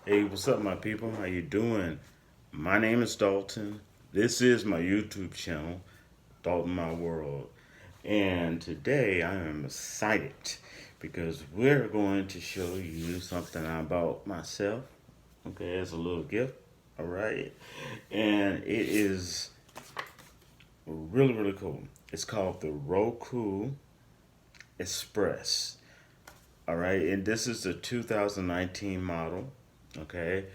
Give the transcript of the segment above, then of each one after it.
Hey, what's up, my people? How you doing? My name is Dalton. This is my YouTube channel, Dalton My World. And today I am excited because we're going to show you something about myself. Okay, as a little gift. All right. And it is really, really cool. It's called the Roku Express. All right. And this is the 2019 model. Okay.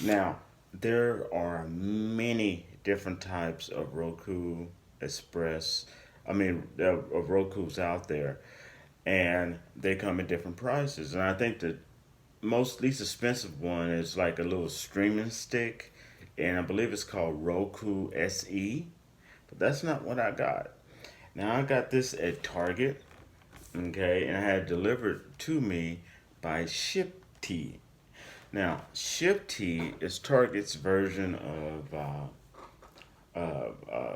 Now, there are many different types of Roku Express. Of Roku's out there, and they come in different prices. And I think the most least expensive one is like a little streaming stick, and I believe it's called Roku SE. But that's not what I got. Now I got this at Target, okay, and I had it delivered to me by Ship T. Now, Ship T is Target's version of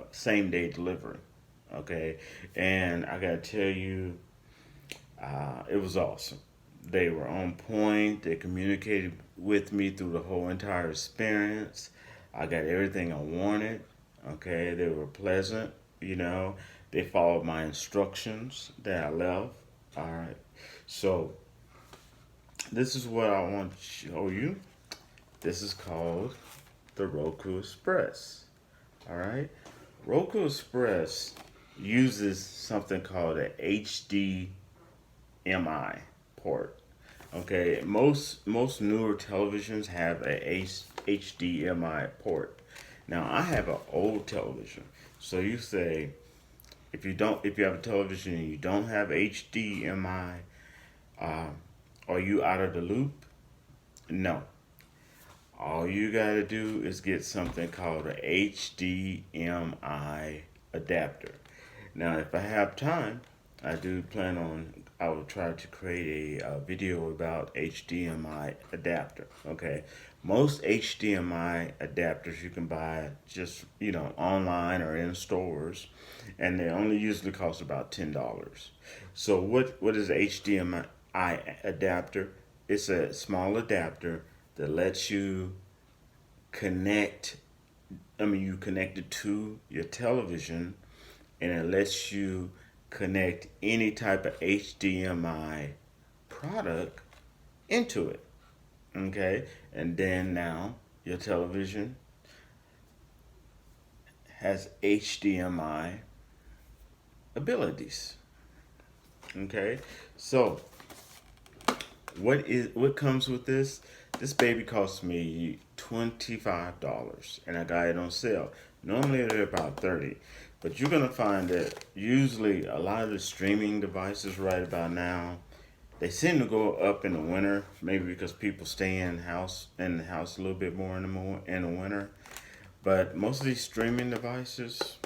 same day delivery. Okay, and I gotta tell you, it was awesome. They were on point. They communicated with me through the whole entire experience. I got everything I wanted. Okay, they were pleasant. You know, they followed my instructions that I left. All right, so this is what I want to show you. This is called the Roku Express. All right. Roku Express uses something called a HDMI port. Okay, most newer televisions have a HDMI port. Now I have an old television, so you say if you have a television and you don't have HDMI, are you out of the loop? No. All you gotta do is get something called a HDMI adapter. Now, if I have time, I will try to create a video about HDMI adapter. Okay. Most HDMI adapters you can buy just, online or in stores, and they only usually cost about $10. So what is HDMI adapter? It's a small adapter that lets you connect. You connect it to your television, and it lets you connect any type of HDMI product into it. Okay, and then now your television has HDMI abilities. Okay, so what comes with this? This baby cost me $25, and I got it on sale. Normally they're about 30, but you're gonna find that usually a lot of the streaming devices right about now they seem to go up in the winter, maybe because people stay in the house a little bit more in the winter. But most of these streaming devices,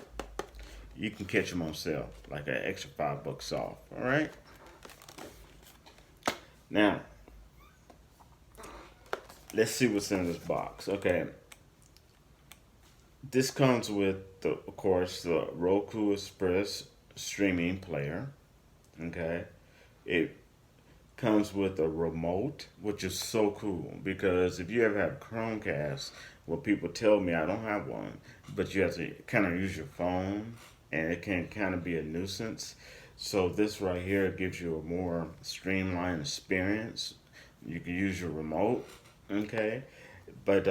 you can catch them on sale, like an extra $5 off. All right. Now, let's see what's in this box. Okay, this comes with of course, the Roku Express streaming player. Okay, it comes with a remote, which is so cool because if you ever have Chromecast, well, people tell me I don't have one, but you have to kind of use your phone, and it can kind of be a nuisance. So this right here gives you a more streamlined experience. You can use your remote, okay, but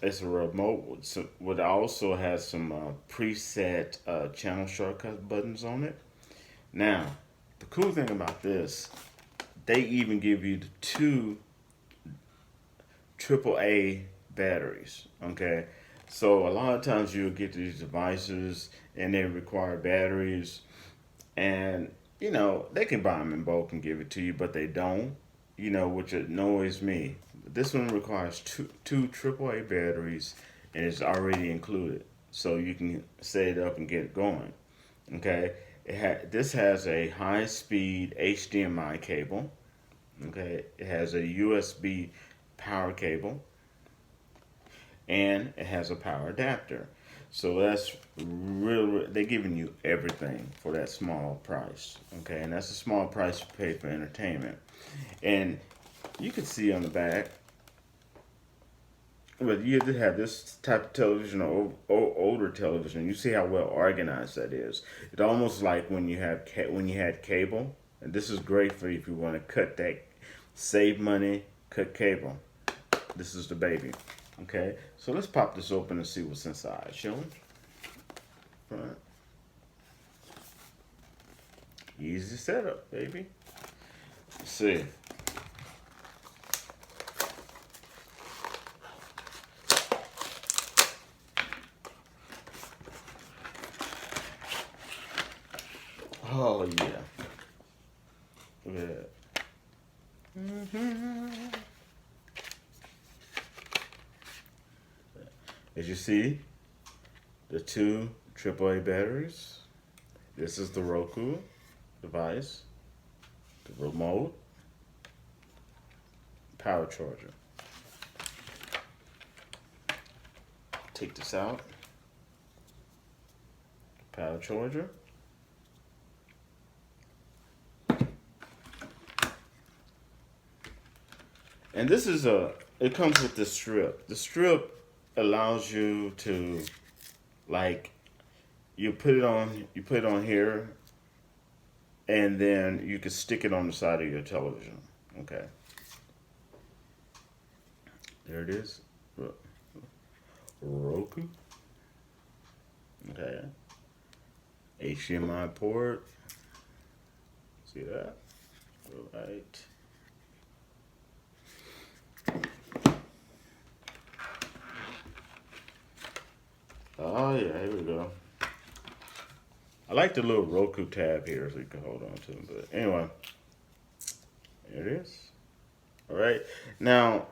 it's a remote. So what also has some preset channel shortcut buttons on it. Now, the cool thing about this, they even give you the two AAA batteries. Okay, so a lot of times you'll get these devices and they require batteries, and they can buy them in bulk and give it to you, but they don't. Which annoys me. This one requires two AAA batteries, and it's already included, so you can set it up and get it going. Okay, this has a high speed HDMI cable. Okay, it has a USB power cable, and it has a power adapter. So that's really, they're giving you everything for that small price. Okay, and that's a small price you pay for entertainment. And you can see on the back, but you just have this type of television or older television. You see how well organized that is. It's almost like when you have when you had cable, and this is great for if you want to cut that, save money, cut cable. This is the baby. Okay, so let's pop this open and see what's inside. Shall we? Front. Easy setup, baby. Let's see. Oh yeah. Look at that. As you see, the two AAA batteries. This is the Roku device, the remote, power charger. Take this out. Power charger. And this is it comes with the strip. The strip allows you to, like, you put it on here, and then you can stick it on the side of your television. Okay. There it is. Roku. Okay. HDMI port. See that? All right. Oh yeah, here we go. I like the little Roku tab here so you can hold on to them. But anyway, there it is. All right. Now,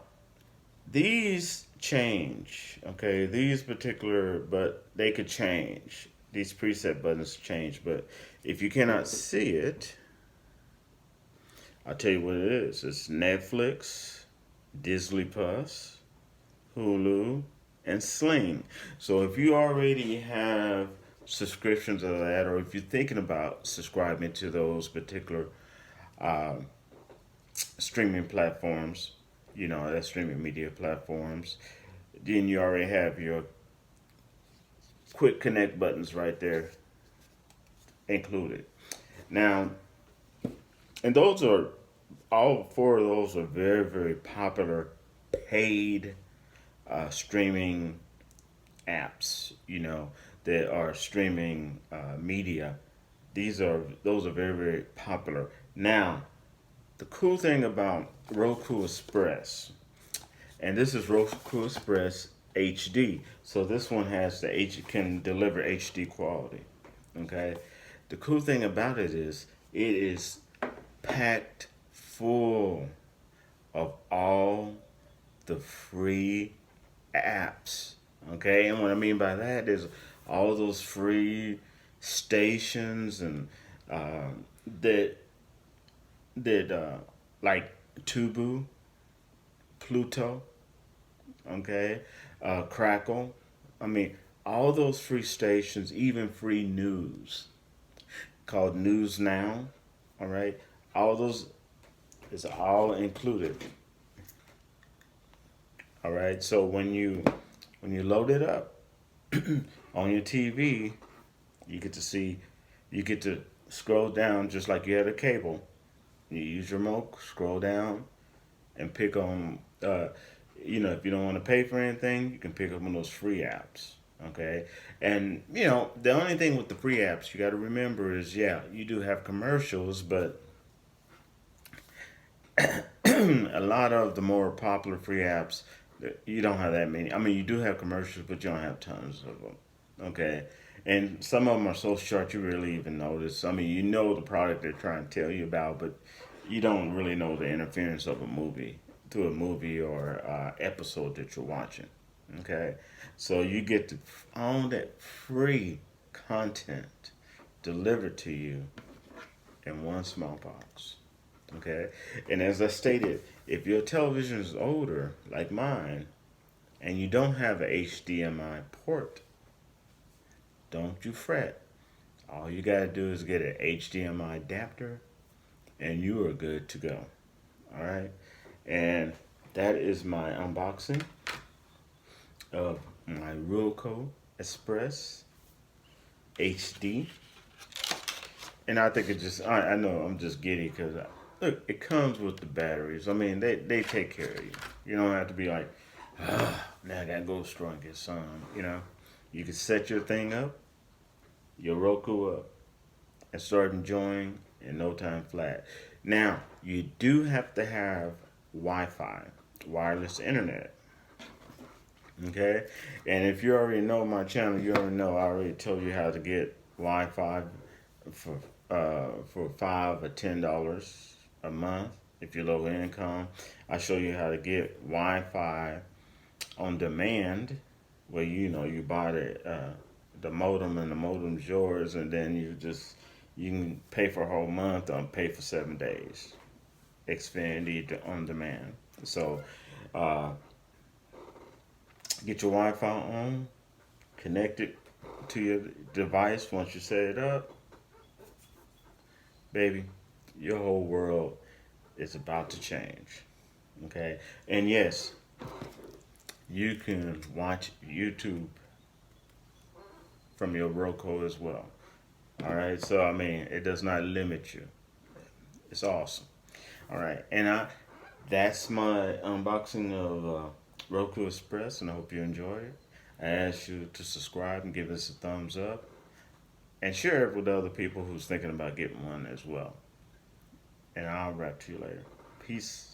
these change. Okay, these particular, but they could change. These preset buttons change. But if you cannot see it, I'll tell you what it is. It's Netflix, Disney Plus, Hulu, and Sling. So if you already have subscriptions of that, or if you're thinking about subscribing to those particular uh, streaming platforms, that's streaming media platforms, then you already have your quick connect buttons right there included. Now, and those are, all four of those are very, very popular paid streaming apps, that are streaming media. Those are very, very popular. Now, the cool thing about Roku Express, and this is Roku Express HD. So this one has can deliver HD quality. Okay. The cool thing about it is packed full of all the free apps. Okay, and what I mean by that is all those free stations and that like Tubu, Pluto, okay, Crackle. I mean, all those free stations, even free news called News Now. All right, all those is all included. All right, so when you load it up on your TV, you get to scroll down just like you had a cable. You use your remote, scroll down, and pick on. If you don't want to pay for anything, you can pick up on those free apps. Okay, and the only thing with the free apps you got to remember is, yeah, you do have commercials, but a lot of the more popular free apps, you don't have that many. I mean, you do have commercials, but you don't have tons of them. Okay, and some of them are so short you really even notice. I mean, you know the product they're trying to tell you about, but you don't really know the interference of a movie or episode that you're watching. Okay, so you get to own that free content delivered to you in one small box. Okay, and as I stated, if your television is older, like mine, and you don't have a HDMI port, don't you fret. All you gotta do is get an HDMI adapter, and you are good to go. All right, and that is my unboxing. of my Roku Express HD. And I think it just, I know I'm just giddy because, look, it comes with the batteries. I mean, they take care of you. You don't have to be like, now I gotta go store and get some. You know, you can set your thing up, your Roku up, and start enjoying in no time flat. Now, you do have to have Wi Fi, wireless internet. Okay? And if you already know my channel, you already know I already told you how to get Wi Fi for $5 or $10 a month if you're low income. I show you how to get Wi-Fi on demand, where you buy the modem and the modem's yours, and then you can pay for a whole month or pay for 7 days. Xfinity on demand. So uh, get your Wi-Fi on, connect it to your device once you set it up, baby. Your whole world is about to change. Okay, and yes, you can watch YouTube from your Roku as well. All right, so I mean, it does not limit you. It's awesome. All right, and that's my unboxing of Roku Express, and I hope you enjoy it. I ask you to subscribe and give us a thumbs up, and share it with other people who's thinking about getting one as well. And I'll wrap to you later. Peace.